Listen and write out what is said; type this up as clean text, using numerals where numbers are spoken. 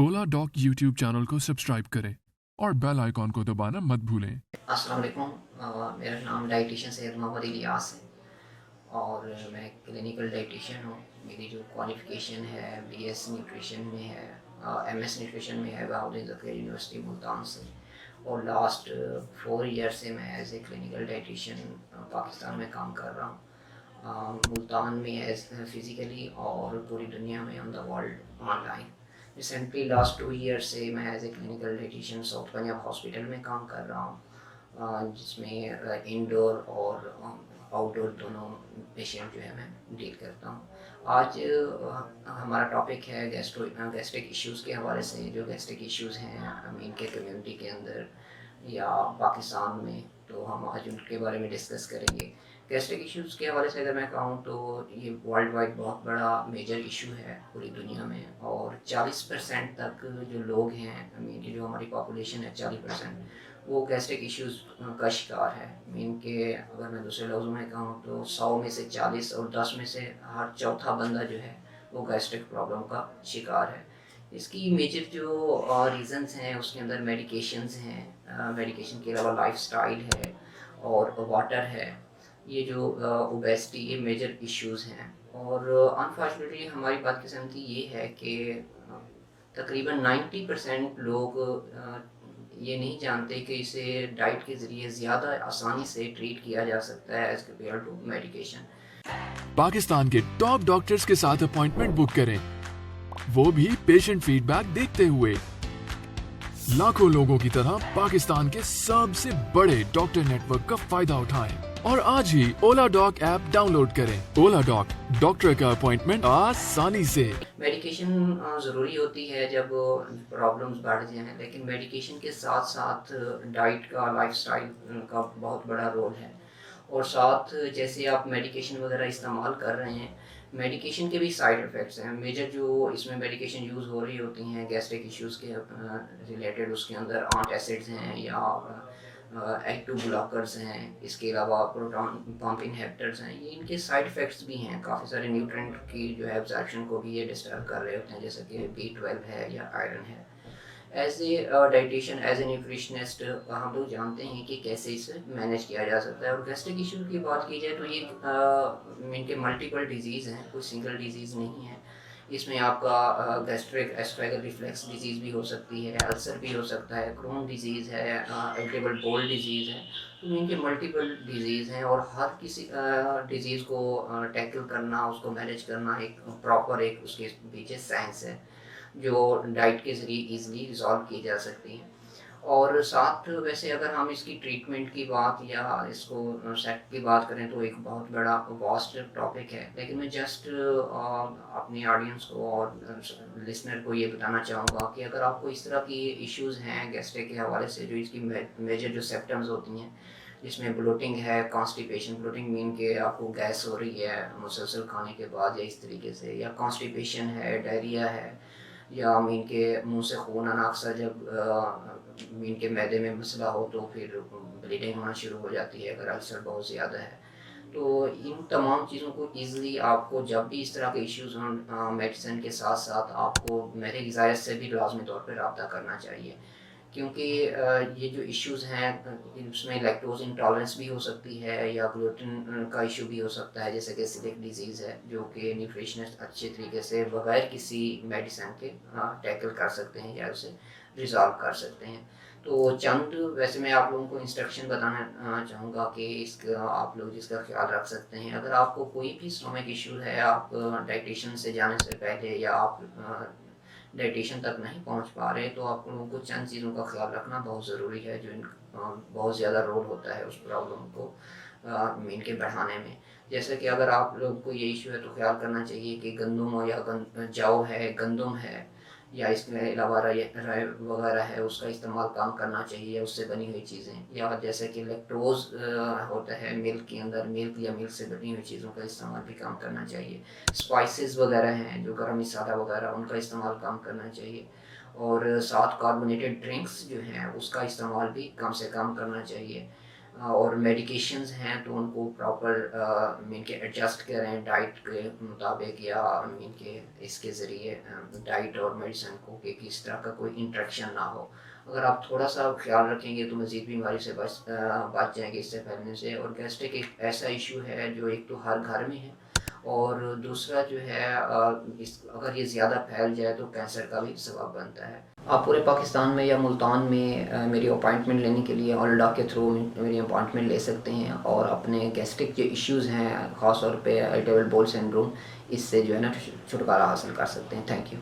ओला dock YouTube channel को subscribe करें और बेल आइकॉन को दबाना मत भूलें। अस्सलाम वालेकुम। मेरा नाम डाइटिशियन सैयद मोहम्मद इलियास है और मैं क्लिनिकल डाइटिशियन हूँ। मेरी जो क्वालिफ़िकेशन है बीएस न्यूट्रिशन में है, एमएस न्यूट्रिशन में है बहाउद्दीन ज़फ़र यूनिवर्सिटी मुल्तान से। और लास्ट 4 ईयर से मैं as a clinical dietitian Pakistan में काम कर रहा हूँ, मुल्तान में एज फिज़िकली और पूरी दुनिया में on the world online. Recently last 2 year से मैं as a clinical dietitian South Punjab hospital में काम कर रहा हूँ, जिसमें इंडोर और आउटडोर दोनों पेशेंट जो है मैं डील करता हूँ। आज हमारा टॉपिक है गैस्ट्रिक इश्यूज़ के हवाले से। जो गैस्ट्रिक इश्यूज़ हैं इनके कम्युनिटी के अंदर या पाकिस्तान में, तो हम आज उनके बारे में डिस्कस करेंगे। गैस्ट्रिक इश्यूज़ के हवाले से अगर मैं कहूँ तो ये वर्ल्ड वाइड बहुत बड़ा मेजर इशू है पूरी दुनिया में, और 40% तक जो लोग हैं की जो हमारी पॉपुलेशन है 40% वो गैस्ट्रिक इश्यूज़ का शिकार है। मीन के अगर मैं दूसरे लफ्ज़ों में कहूँ तो 100 में से 40 और 10 में से हर चौथा बंदा जो है वो गैस्ट्रिक प्रॉब्लम का शिकार है। इसकी मेजर जो रीज़न्स हैं उसके अंदर मेडिकेशंस हैं, मेडिकेशन के अलावा लाइफस्टाइल है और वाटर है। ये जो ओबेसिटी ये मेजर इश्यूज़ हैं। और अनफॉर्चुनेटली हमारी बात की सहमति ये है कि तकरीबन 90% लोग ये नहीं जानते कि इसे डाइट के ज़रिए ज़्यादा आसानी से ट्रीट किया जा सकता है as compare to medication. Pakistan के टॉप डॉक्टर्स के साथ अपॉइंटमेंट बुक करें, वो भी पेशेंट फीडबैक देखते हुए। लाखों लोगों की तरह पाकिस्तान के सबसे बड़े डॉक्टर नेटवर्क का फायदा उठाएं और आज ही ओला डॉक ऐप डाउनलोड करें। ओला डॉक, डॉक्टर का अपॉइंटमेंट आसानी से। मेडिकेशन ज़रूरी होती है जब प्रॉब्लम्स बढ़ जाएं, लेकिन मेडिकेशन के साथ साथ डाइट का, लाइफस्टाइल का बहुत बड़ा रोल है। और साथ जैसे आप मेडिकेशन वगैरह इस्तेमाल कर रहे हैं, मेडिकेशन के भी साइड इफ़ेक्ट्स हैं। मेजर जो इसमें मेडिकेशन यूज़ हो रही होती हैं गैस्ट्रिक इश्यूज़ के रिलेटेड, उसके अंदर एंटासिड्स हैं या एक्टिव ब्लॉकर्स हैं, इसके अलावा प्रोटॉन पंप इनहिबिटर्स हैं। ये इनके साइड इफ़ेक्ट्स भी हैं। काफ़ी सारे न्यूट्रिएंट की जो है एब्जॉर्प्शन को भी ये डिस्टर्ब कर रहे होते हैं, जैसे कि B12 है या आयरन है। As a dietitian, as a nutritionist हम लोग जानते हैं कि कैसे इसे मैनेज किया जा सकता है। और गैस्ट्रिक इशू की बात की जाए तो ये इनके मल्टीपल डिजीज़ हैं, कोई सिंगल डिजीज़ नहीं है। इसमें आपका गैस्ट्रिक एस्ट्रेगल रिफ्लेक्स डिजीज़ भी हो सकती है, अल्सर भी हो सकता है, क्रोन डिजीज़ है, इरिटेबल बाउल डिजीज़ है। तो इनके मल्टीपल डिजीज़ हैं और हर किसी डिजीज़ को टैकल करना, उसको मैनेज करना एक प्रॉपर एक उसके पीछे साइंस है जो डाइट के ज़रिए ईज़िली रिज़ॉल्व की जा सकती हैं। और साथ वैसे अगर हम इसकी ट्रीटमेंट की बात या इसको सेट की बात करें तो एक बहुत बड़ा वास्ट टॉपिक है, लेकिन मैं जस्ट अपनी ऑडियंस को और लिसनर को ये बताना चाहूँगा कि अगर आपको इस तरह की इश्यूज़ हैं गैस्ट्रिक के हवाले से, जो इसकी मेजर जो सिम्पटम्स होती हैं जिसमें ब्लोटिंग है, कॉन्स्टिपेशन, ब्लोटिंग मीन के आपको गैस हो रही है मुसलसल खाने के बाद या इस तरीके से, या कॉन्स्टिपेशन है, डायरिया है, या मीन के मुंह से खून आना। अक्सर जब मीन के मैदे में मसला हो तो फिर ब्लीडिंग होना शुरू हो जाती है अगर अल्सर बहुत ज़्यादा है। तो इन तमाम चीज़ों को ईज़िली आपको जब भी इस तरह के इश्यूज़ हों, मेडिसिन के साथ साथ आपको मेरे ग़िज़ायत से भी लाज़मी तौर पर रब्ता करना चाहिए, क्योंकि ये जो इश्यूज़ हैं इसमें लैक्टोज़ इंटॉलरेंस भी हो सकती है या ग्लूटेन का इशू भी हो सकता है, जैसे कि सिलिक डिजीज़ है, जो कि न्यूट्रिशनिस्ट अच्छे तरीके से बगैर किसी मेडिसिन के टैकल कर सकते हैं या उसे रिज़ॉल्व कर सकते हैं। तो चंद वैसे मैं आप लोगों को इंस्ट्रक्शन बताना चाहूँगा कि इसका आप लोग जिसका ख्याल रख सकते हैं। अगर आपको कोई भी स्टमक इशू है, आप डाइटिशियन से जाने से पहले या आप डाइटिशियन तक नहीं पहुंच पा रहे, तो आप लोगों को चंद चीज़ों का ख्याल रखना बहुत ज़रूरी है जो बहुत ज़्यादा रोल होता है उस प्रॉब्लम को मीन के बढ़ाने में। जैसे कि अगर आप लोग को ये इशू है तो ख्याल करना चाहिए कि गंदम या जौ है, गंदम है, या इसके अलावा राई वगैरह है, उसका इस्तेमाल कम करना चाहिए, उससे बनी हुई चीज़ें। या जैसे कि लैक्टोज़ होता है मिल्क के अंदर, मिल्क या मिल्क से बनी हुई चीज़ों का इस्तेमाल भी कम करना चाहिए। स्पाइसेस वगैरह हैं जो गरम मसाला वगैरह, उनका इस्तेमाल कम करना चाहिए। और साथ कार्बोनेटेड ड्रिंक्स जो हैं उसका इस्तेमाल भी कम से कम करना चाहिए। اور میڈیکیشنز ہیں تو ان کو پراپر مین کے ایڈجسٹ کریں ڈائٹ کے مطابق، یا مین کے اس کے ذریعے ڈائٹ اور میڈیسن کو کہ کس طرح کا کوئی انٹریکشن نہ ہو. اگر آپ تھوڑا سا خیال رکھیں گے تو مزید بیماری سے بچ جائیں گے اس سے پھیلنے سے. اور گیسٹرک ایک ایسا ایشو ہے جو ایک تو ہر گھر میں ہے، اور دوسرا جو ہے اگر یہ زیادہ پھیل جائے تو کینسر کا بھی سبب بنتا ہے. آپ پورے پاکستان میں یا ملتان میں میری اپائنٹمنٹ لینے کے لیے اولڈا کے تھرو میری اپائنٹمنٹ لے سکتے ہیں، اور اپنے گیسٹرک جو ایشوز ہیں خاص طور پہ اریٹیبل بول سنڈروم، اس سے جو ہے نا چھٹکارا حاصل کر سکتے ہیں. Thank you.